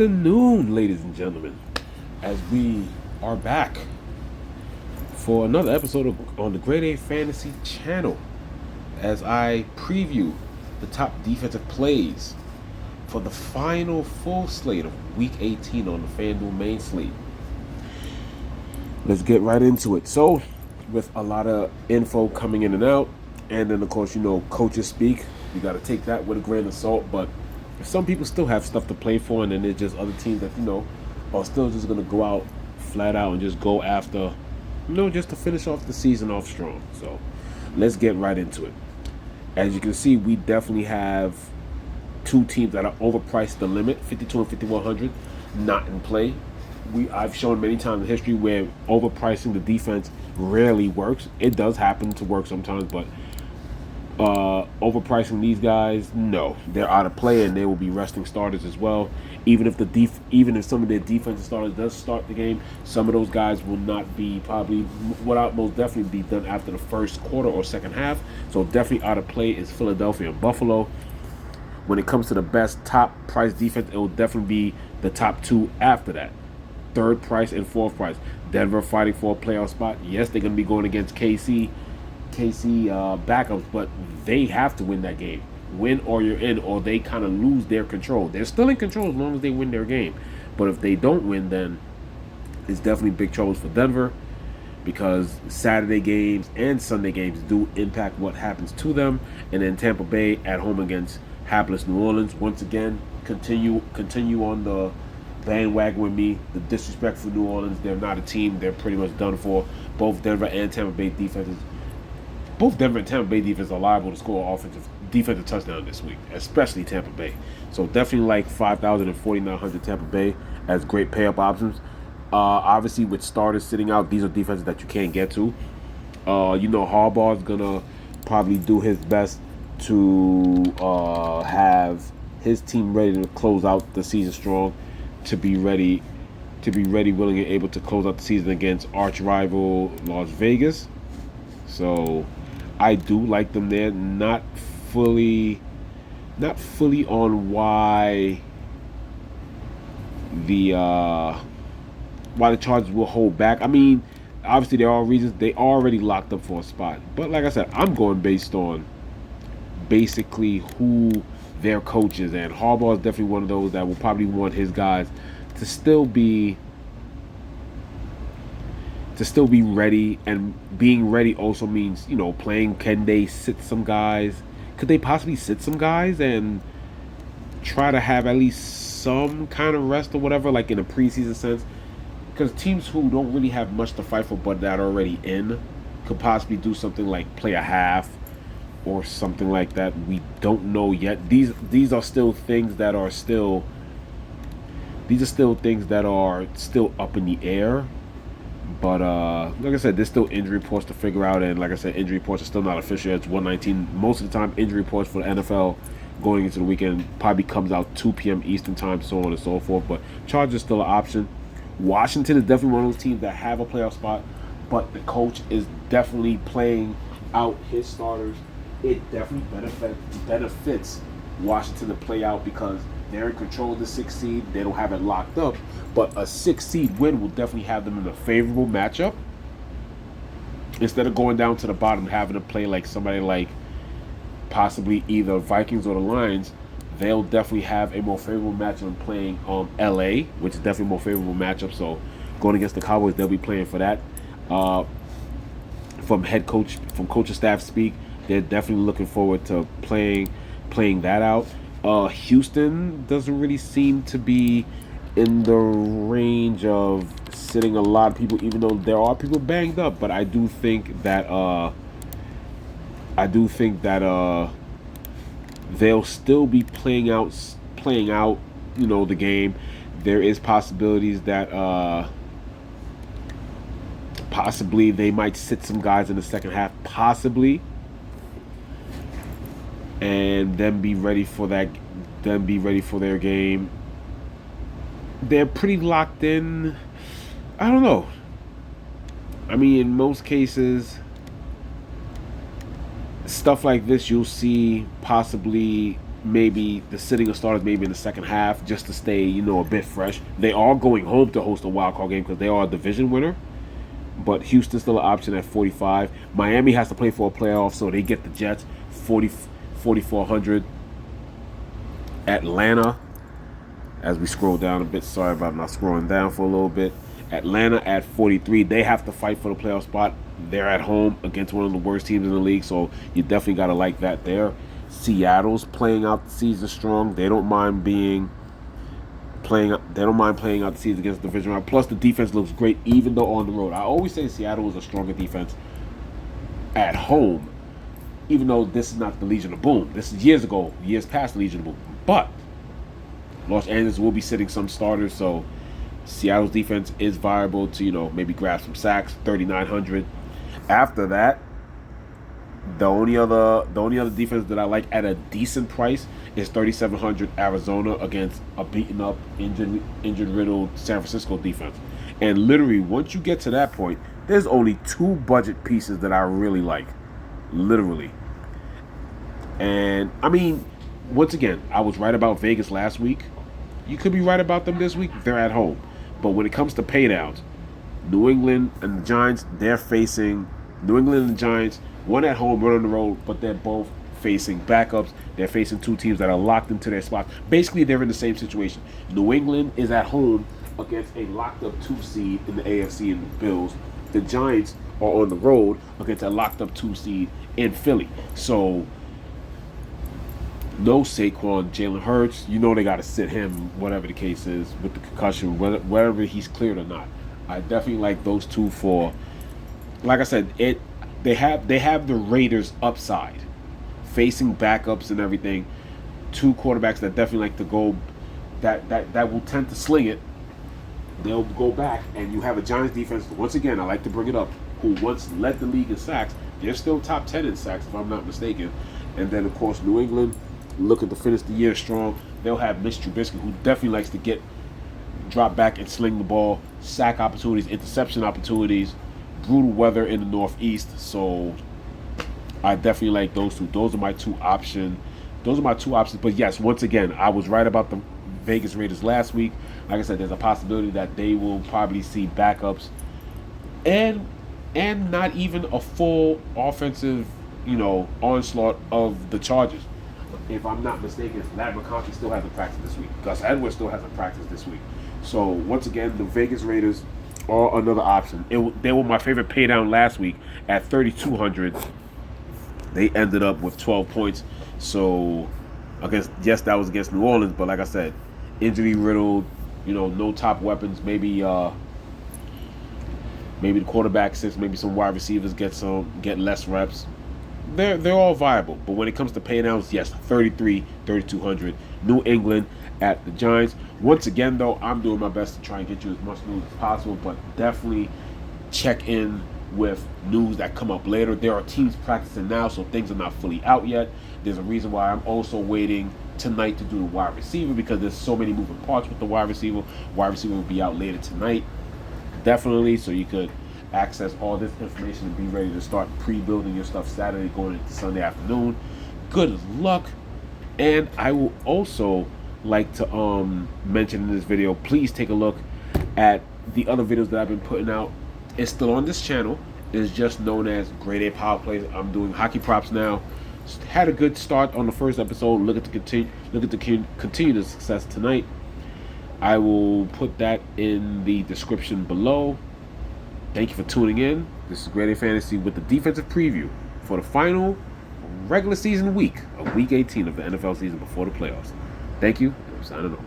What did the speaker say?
afternoon, ladies and gentlemen, as we are back for another episode on the Grade A Fantasy channel as I preview the top defensive plays for the final full slate of Week 18 on the FanDuel main slate. Let's get right into it. So, with a lot of info coming in and out, and then of course, coaches speak, you got to take that with a grain of salt, but some people still have stuff to play for, and then there's just other teams that, are still just going to go out flat out and just go after, just to finish off the season off strong. So let's get right into it. As you can see, we definitely have two teams that are overpriced the limit, 52 and 5100, not in play. I've shown many times in history where overpricing the defense rarely works. It does happen to work sometimes, but overpricing these guys, no, they're out of play, and they will be resting starters as well. Even if some of their defensive starters does start the game, some of those guys will not be most definitely be done after the first quarter or second half. So definitely out of play is Philadelphia and Buffalo. When it comes to the best top price defense, it will definitely be the top two after that. Third price and fourth price. Denver fighting for a playoff spot. Yes, they're going to be going against KC backups, but they have to win that game. Win or you're in, or they kind of lose their control. They're still in control as long as they win their game. But if they don't win, then it's definitely big troubles for Denver, because Saturday games and Sunday games do impact what happens to them. And then Tampa Bay at home against hapless New Orleans. Once again, continue on the bandwagon with me. The disrespect for New Orleans. They're not a team. They're pretty much done for. Both Denver and Tampa Bay defenses. Both Denver and Tampa Bay defense are liable to score defensive touchdown this week, especially Tampa Bay. So definitely like 5,000 and 4,900 Tampa Bay as great pay-up options. Obviously, with starters sitting out, these are defenses that you can't get to. Harbaugh's gonna probably do his best to have his team ready to close out the season strong, to be ready, willing, and able to close out the season against arch rival Las Vegas. So I do like them there. Not fully on why the Chargers will hold back. I mean, obviously there are reasons. They already locked up for a spot. But like I said, I'm going based on basically who their coach is, and Harbaugh is definitely one of those that will probably want his guys to still be ready. And being ready also means, playing. Can they sit some guys? Could they possibly sit some guys and try to have at least some kind of rest or whatever, like in a preseason sense? Because teams who don't really have much to fight for but that are already in could possibly do something like play a half or something like that. We don't know yet. These are still things that are still up in the air. But like I said, there's still injury reports to figure out, and like I said, injury reports are still not official. It's 1:19. Most of the time, injury reports for the NFL going into the weekend probably comes out 2 p.m. Eastern time, so on and so forth. But Chargers is still an option. Washington is definitely one of those teams that have a playoff spot, but the coach is definitely playing out his starters. It definitely benefits Washington to play out because they're in control of the 6th seed. They don't have it locked up, but a 6th seed win will definitely have them in a favorable matchup. Instead of going down to the bottom, having to play like somebody like possibly either Vikings or the Lions, they'll definitely have a more favorable matchup playing LA, which is definitely a more favorable matchup. So going against the Cowboys, they'll be playing for that. From coaching staff speak, they're definitely looking forward to playing that out. Houston doesn't really seem to be in the range of sitting a lot of people, even though there are people banged up. But I do think that they'll still be playing out, the game. There is possibilities that possibly they might sit some guys in the second half, possibly, and then be ready for their game. They're pretty locked in. I don't know. I mean, in most cases, stuff like this you'll see possibly maybe the sitting of starters maybe in the second half just to stay, a bit fresh. They are going home to host a wild card game because they are a division winner. But Houston's still an option at 45. Miami has to play for a playoff, so they get the Jets 4,400. Atlanta, as we scroll down a bit, sorry about not scrolling down for a little bit. Atlanta at 43. They have to fight for the playoff spot. They're at home against one of the worst teams in the league, so you definitely got to like that there. Seattle's playing out the season strong. They don't mind playing out the season against the division round. Plus, the defense looks great even though on the road. I always say Seattle is a stronger defense at home, even though this is not the Legion of Boom. This is years past the Legion of Boom. But Los Angeles will be sitting some starters, so Seattle's defense is viable to, maybe grab some sacks, 3,900. After that, the only other defense that I like at a decent price is 3,700 Arizona against a beaten up, injured riddled San Francisco defense. And literally, once you get to that point, there's only two budget pieces that I really like. Literally. And I mean, once again, I was right about Vegas last week. You could be right about them this week. They're at home. But when it comes to paydowns, New England and the Giants, they're facing New England and the Giants, one at home, one on the road, but they're both facing backups. They're facing two teams that are locked into their spots. Basically, they're in the same situation. New England is at home against a locked-up 2 seed in the AFC and the Bills. The Giants are on the road against a locked-up 2 seed in Philly. So, no Saquon, Jalen Hurts. They got to sit him, whatever the case is, with the concussion, whether he's cleared or not. I definitely like those two for, like I said, they have the Raiders upside, facing backups and everything. Two quarterbacks that definitely like to go, that will tend to sling it. They'll go back, and you have a Giants defense. Once again, I like to bring it up, who once led the league in sacks. They're still top 10 in sacks, if I'm not mistaken. And then, of course, New England looking to finish the year strong. They'll have Mitch Trubisky, who definitely likes to drop back and sling the ball, sack opportunities, interception opportunities, brutal weather in the Northeast. So I definitely like those two. Those are my two options. But yes, once again, I was right about the Vegas Raiders last week. Like I said, there's a possibility that they will probably see backups and not even a full offensive, onslaught of the Chargers. If I'm not mistaken, Matt McConkey still hasn't practiced this week. Gus Edwards still hasn't practiced this week. So once again, the Vegas Raiders are another option. They were my favorite pay down last week at 3,200. They ended up with 12 points. So that was against New Orleans, but like I said, injury riddled, no top weapons. Maybe the quarterback sits, maybe some wide receivers get less reps. They're all viable, but when it comes to paydowns, yes, 3,200. New England at the Giants. Once again, though, I'm doing my best to try and get you as much news as possible, but definitely check in with news that come up later. There are teams practicing now, so things are not fully out yet. There's a reason why I'm also waiting tonight to do the wide receiver, because there's so many moving parts with the wide receiver. Wide receiver will be out later tonight, definitely, so you could access all this information and be ready to start pre-building your stuff Saturday going into Sunday afternoon. Good luck. And I will also like to mention in this video, please take a look at the other videos that I've been putting out. It's still on this channel. It's just known as Grade A Power Plays. I'm doing hockey props now. Had a good start on the first episode. Look at the continued success tonight. I will put that in the description below. Thank you for tuning in. This is Grade A Fantasy with the defensive preview for the final regular season week of Week 18 of the NFL season before the playoffs. Thank you, and I'm signing off.